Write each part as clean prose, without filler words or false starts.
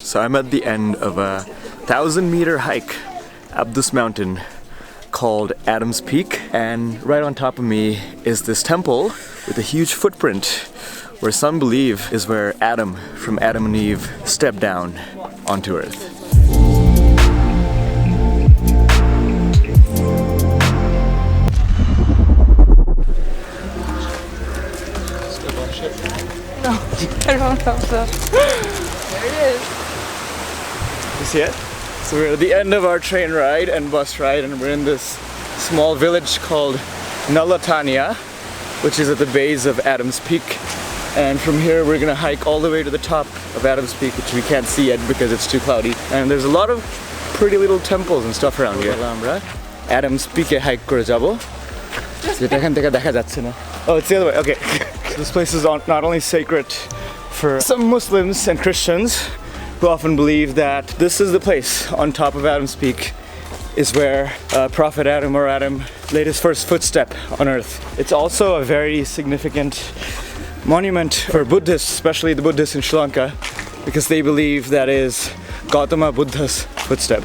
So I'm at the end of a 1,000-meter hike up this mountain called Adam's Peak, and right on top of me is this temple with a huge footprint where some believe is where Adam from Adam and Eve stepped down onto earth. No, I don't know so. There it is. You see it? So we're at the end of our train ride and bus ride, and we're in this small village called Nalatania, which is at the base of Adam's Peak. And from here we're gonna hike all the way to the top of Adam's Peak, which we can't see yet because it's too cloudy. And there's a lot of pretty little temples and stuff around here. Adam's Peak e hike kore jabo. Oh, it's the other way. Okay. So this place is not only sacred for some Muslims and Christians who often believe that this is the place on top of Adam's Peak is where Prophet Adam or Adam laid his first footstep on earth. It's also a very significant monument for Buddhists, especially the Buddhists in Sri Lanka, because they believe that is Gautama Buddha's footstep.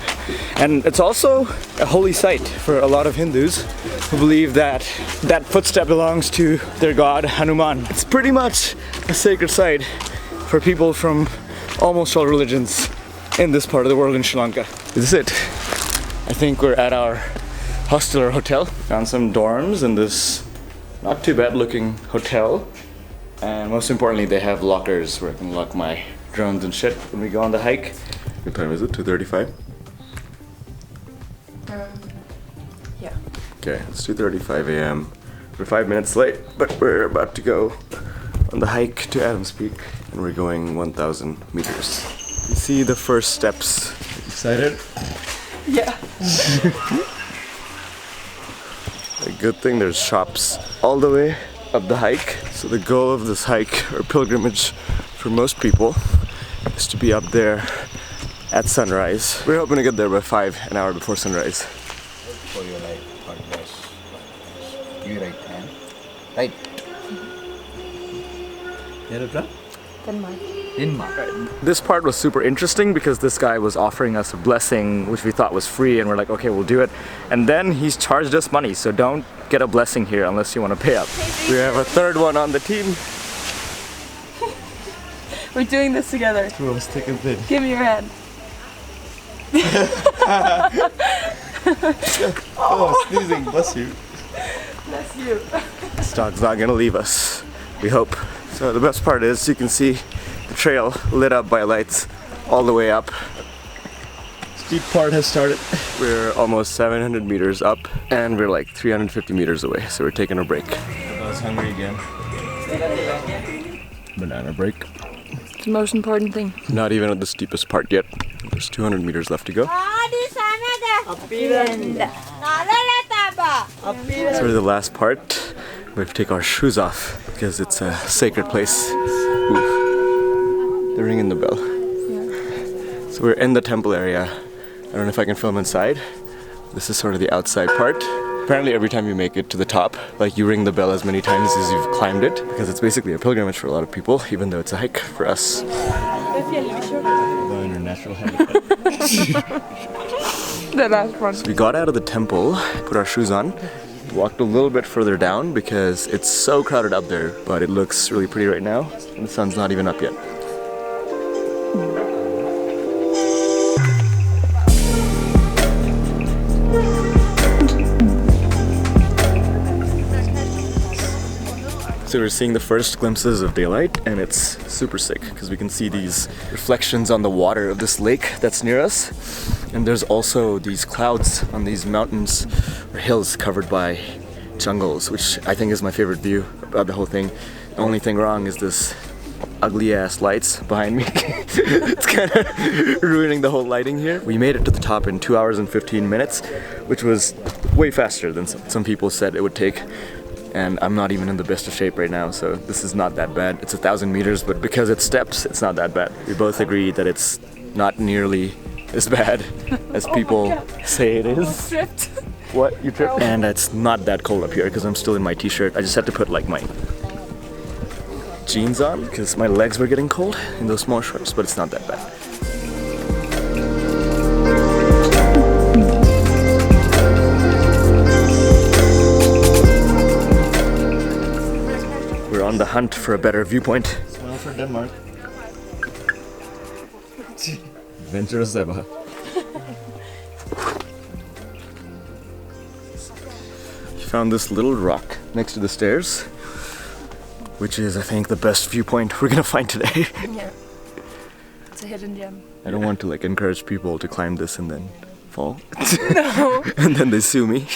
And it's also a holy site for a lot of Hindus who believe that that footstep belongs to their god Hanuman. It's pretty much a sacred site for people from almost all religions in this part of the world in Sri Lanka. This is it. I think we're at our hostel or hotel. Found some dorms in this not too bad looking hotel. And most importantly, they have lockers where I can lock my drones and shit when we go on the hike. What time is it? 2:35? Yeah. Okay, it's 2:35 a.m. We're 5 minutes late, but we're about to go on the hike to Adam's Peak, and we're going 1,000 meters. You see the first steps. Excited? Yeah. A good thing there's shops all the way up the hike. So the goal of this hike or pilgrimage for most people is to be up there at sunrise. We're hoping to get there by 5, an hour before sunrise. For your right, you right hand, right. Denmark. This part was super interesting because this guy was offering us a blessing which we thought was free, and we're like, okay, we'll do it. And then he's charged us money, so don't get a blessing here unless you want to pay up. We have a third one on the team. We're doing this together. Bro, it's thick and thin. Give me your hand. Oh, sneezing, bless you. Bless you. This dog's not gonna leave us, we hope. So the best part is you can see the trail lit up by lights all the way up. Steep part has started. We're almost 700 meters up and we're like 350 meters away, so we're taking a break. I was hungry again. Banana break. It's the most important thing. Not even at the steepest part yet. There's 200 meters left to go. So the last part, we have to take our shoes off because it's a sacred place. Ooh. They're ringing the bell. Yeah. So we're in the temple area. I don't know if I can film inside. This is sort of the outside part. Apparently every time you make it to the top, like you ring the bell as many times as you've climbed it, because it's basically a pilgrimage for a lot of people, even though it's a hike for us. The natural habitat. The last one. So we got out of the temple, put our shoes on, walked a little bit further down because it's so crowded up there, but it looks really pretty right now, and the sun's not even up yet. So we're seeing the first glimpses of daylight, and it's super sick because we can see these reflections on the water of this lake that's near us. And there's also these clouds on these mountains or hills covered by jungles, which I think is my favorite view about the whole thing. The only thing wrong is this ugly ass lights behind me. It's kind of ruining the whole lighting here. We made it to the top in 2 hours and 15 minutes, which was way faster than some people said it would take. And I'm not even in the best of shape right now, so this is not that bad. It's 1,000 meters, but because it's steps, it's not that bad. We both agree that it's not nearly as bad as people say it is. Tripped. What? You tripped? And it's not that cold up here because I'm still in my t-shirt. I just had to put like my jeans on because my legs were getting cold in those small shorts, but it's not that bad. hunt for a better viewpoint. Smile for Denmark. Adventurous ever. Found this little rock next to the stairs, which is, I think, the best viewpoint we're gonna find today. Yeah. It's a hidden gem. I don't want to like encourage people to climb this and then fall. No. And then they sue me.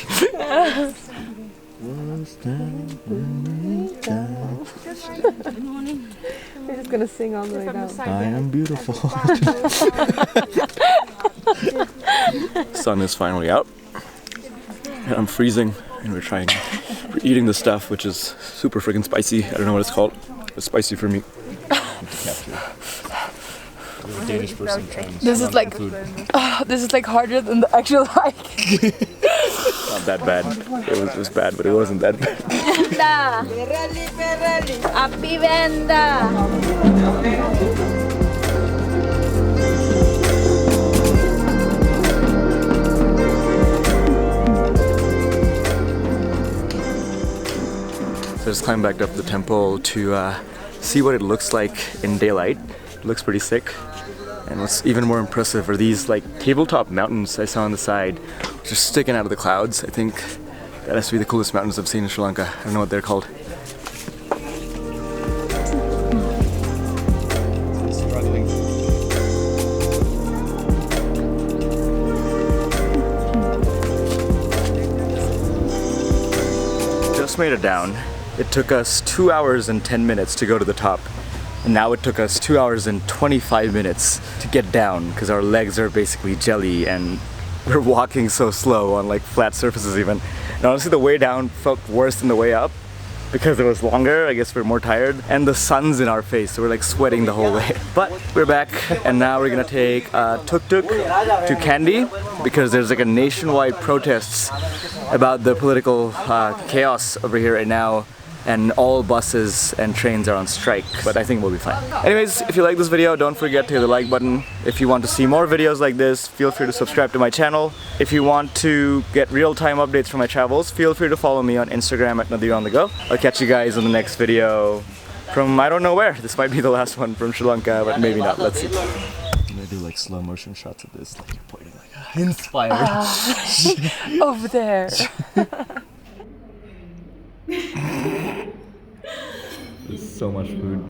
We're just gonna sing all the way down. I am beautiful. Sun is finally out. And I'm freezing, and we're eating the stuff, which is super freaking spicy. I don't know what it's called. It's spicy for me. You're a Danish person trying This is like, this is like harder than the actual hike. Not that bad. It was bad, but it wasn't that bad. Happy Venda! So I just climbed back up the temple to see what it looks like in daylight. It looks pretty sick. And what's even more impressive are these like tabletop mountains I saw on the side, just sticking out of the clouds. I think that has to be the coolest mountains I've seen in Sri Lanka. I don't know what they're called. Struggling. Just made it down. It took us 2 hours and 10 minutes to go to the top. And now it took us 2 hours and 25 minutes to get down because our legs are basically jelly and we're walking so slow on like flat surfaces even. And honestly, the way down felt worse than the way up because it was longer. I guess we're more tired and the sun's in our face, so we're like sweating the whole way. But we're back and now we're gonna take tuk-tuk to Kandy because there's like a nationwide protests about the political chaos over here right now. And all buses and trains are on strike, but I think we'll be fine. Anyways, if you like this video, don't forget to hit the like button. If you want to see more videos like this, feel free to subscribe to my channel. If you want to get real-time updates from my travels, feel free to follow me on Instagram at Nadir on the Go. I'll catch you guys in the next video from I don't know where. This might be the last one from Sri Lanka, but maybe not. Let's see. I'm gonna do like slow motion shots of this, like you're pointing like inspired. Over there. There's so much food.